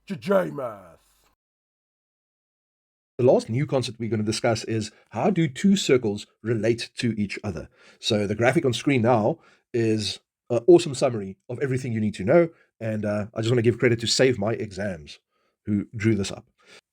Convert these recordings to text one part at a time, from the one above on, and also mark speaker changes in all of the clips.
Speaker 1: to JMath.
Speaker 2: The last new concept we're going to discuss is how do two circles relate to each other? So the graphic on screen now is an awesome summary of everything you need to know. And I just want to give credit to Save My Exams, who drew this up.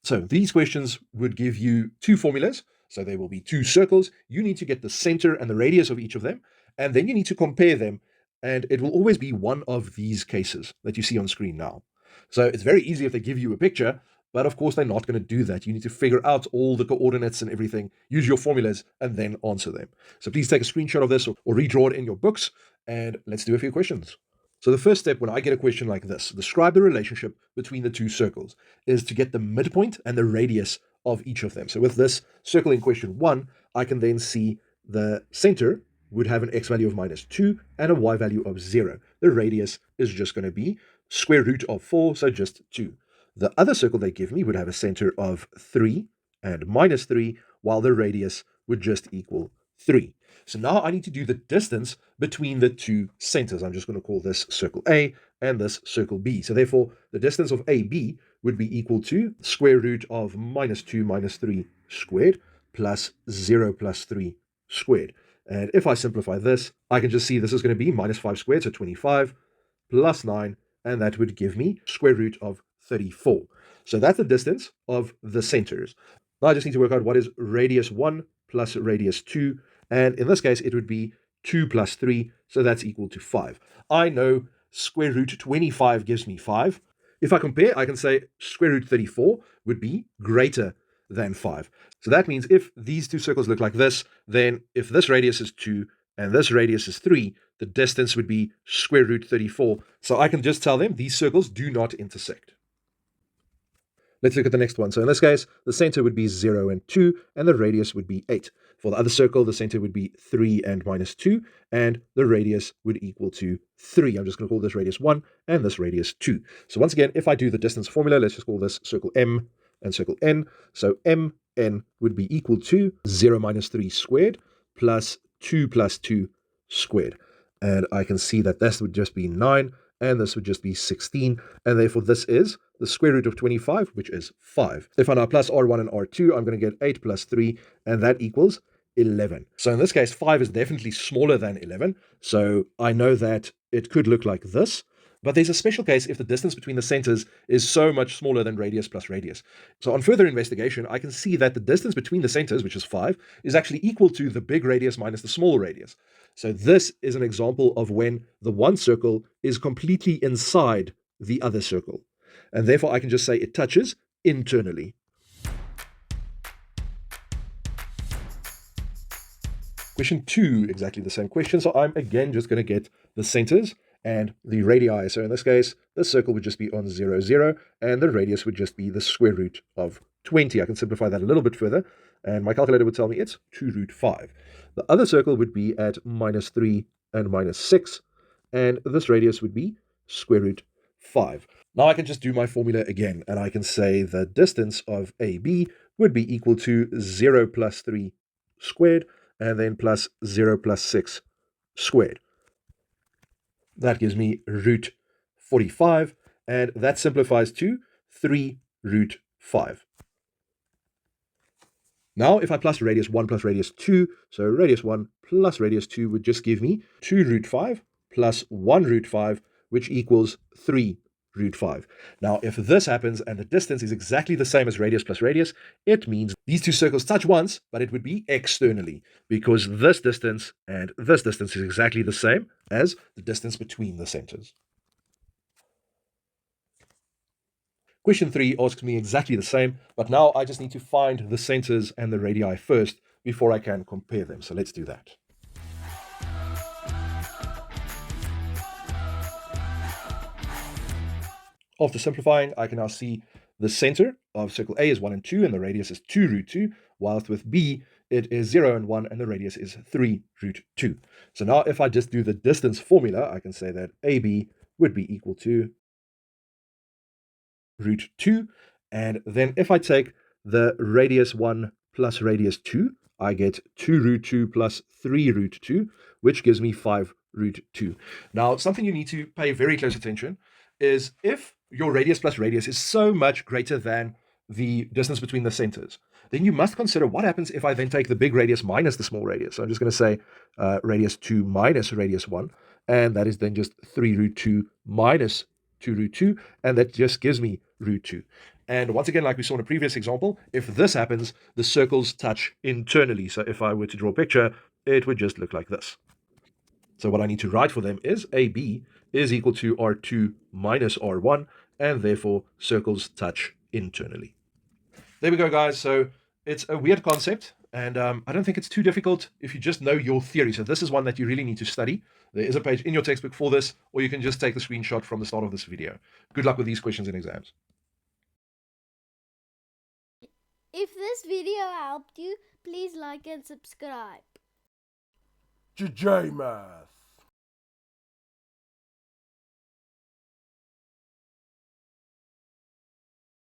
Speaker 2: So these questions would give you two formulas. So there will be two circles. You need to get the center and the radius of each of them. And then you need to compare them. And it will always be one of these cases that you see on screen now. So it's very easy if they give you a picture, but of course, they're not going to do that. You need to figure out all the coordinates and everything, use your formulas, and then answer them. So please take a screenshot of this or redraw it in your books, and let's do a few questions. So the first step when I get a question like this, describe the relationship between the two circles, is to get the midpoint and the radius of each of them. So with this circle in question 1, I can then see the center would have an x value of -2 and a y value of 0. The radius is just going to be square root of 4, so just 2. The other circle they give me would have a center of 3 and -3, while the radius would just equal 3. So now I need to do the distance between the two centers. I'm just going to call this circle A and this circle B. So therefore, the distance of AB would be equal to square root of -2 minus 3 squared plus 0 plus 3 squared. And if I simplify this, I can just see this is going to be -5 squared, so 25, plus 9, and that would give me square root of 34. So that's the distance of the centers. Now I just need to work out what is radius 1 plus radius 2, and in this case it would be 2 plus 3, so that's equal to 5. I know square root 25 gives me 5. If I compare, I can say square root 34 would be greater than 5. So that means if these two circles look like this, then if this radius is 2 and this radius is 3, the distance would be square root 34. So I can just tell them these circles do not intersect. Let's look at the next one. So in this case, the center would be 0 and 2, and the radius would be 8. For the other circle, the center would be 3 and -2, and the radius would equal to 3. I'm just going to call this radius 1 and this radius 2. So once again, if I do the distance formula, let's just call this circle M and circle N. So MN would be equal to 0 minus 3 squared plus 2 plus 2 squared. And I can see that this would just be 9, and this would just be 16, and therefore this is the square root of 25, which is 5. If I now plus R1 and R2, I'm going to get 8 plus 3, and that equals 11. So in this case, 5 is definitely smaller than 11, so I know that it could look like this, but there's a special case if the distance between the centers is so much smaller than radius plus radius. So on further investigation, I can see that the distance between the centers, which is 5, is actually equal to the big radius minus the small radius. So this is an example of when the one circle is completely inside the other circle. And therefore I can just say it touches internally. Question 2, exactly the same question. So I'm again just going to get the centers and the radii. So in this case, the circle would just be on 0, 0, and the radius would just be the square root of 20. I can simplify that a little bit further, and my calculator would tell me it's 2 root 5. The other circle would be at -3 and -6, and this radius would be square root 5. Now I can just do my formula again, and I can say the distance of AB would be equal to 0 plus 3 squared, and then plus 0 plus 6 squared. That gives me root 45, and that simplifies to 3 root 5. Now, if I plus radius 1 plus radius 2, so radius 1 plus radius 2 would just give me 2 root 5 plus 1 root 5, which equals 3 root 5. Now, if this happens and the distance is exactly the same as radius plus radius, it means these two circles touch once, but it would be externally, because this distance and this distance is exactly the same as the distance between the centers. Question 3 asks me exactly the same, but now I just need to find the centers and the radii first before I can compare them. So let's do that. After simplifying, I can now see the center of circle A is 1 and 2, and the radius is 2 root 2, whilst with B, it is 0 and 1, and the radius is 3 root 2. So now if I just do the distance formula, I can say that AB would be equal to root 2, and then if I take the radius 1 plus radius 2, I get 2 root 2 plus 3 root 2, which gives me 5 root 2. Now, something you need to pay very close attention is if your radius plus radius is so much greater than the distance between the centers, then you must consider what happens if I then take the big radius minus the small radius. So I'm just going to say radius 2 minus radius 1, and that is then just 3 root 2 minus 2 root 2, and that just gives me root 2. And once again, like we saw in a previous example, if this happens, the circles touch internally. So if I were to draw a picture, it would just look like this. So what I need to write for them is AB is equal to R2 minus R1, and therefore circles touch internally. There we go, guys. So it's a weird concept, and I don't think it's too difficult if you just know your theory. So this is one that you really need to study. There is a page in your textbook for this, or you can just take the screenshot from the start of this video. Good luck with these questions in exams.
Speaker 1: If this video helped you, please like and subscribe.
Speaker 3: JMath.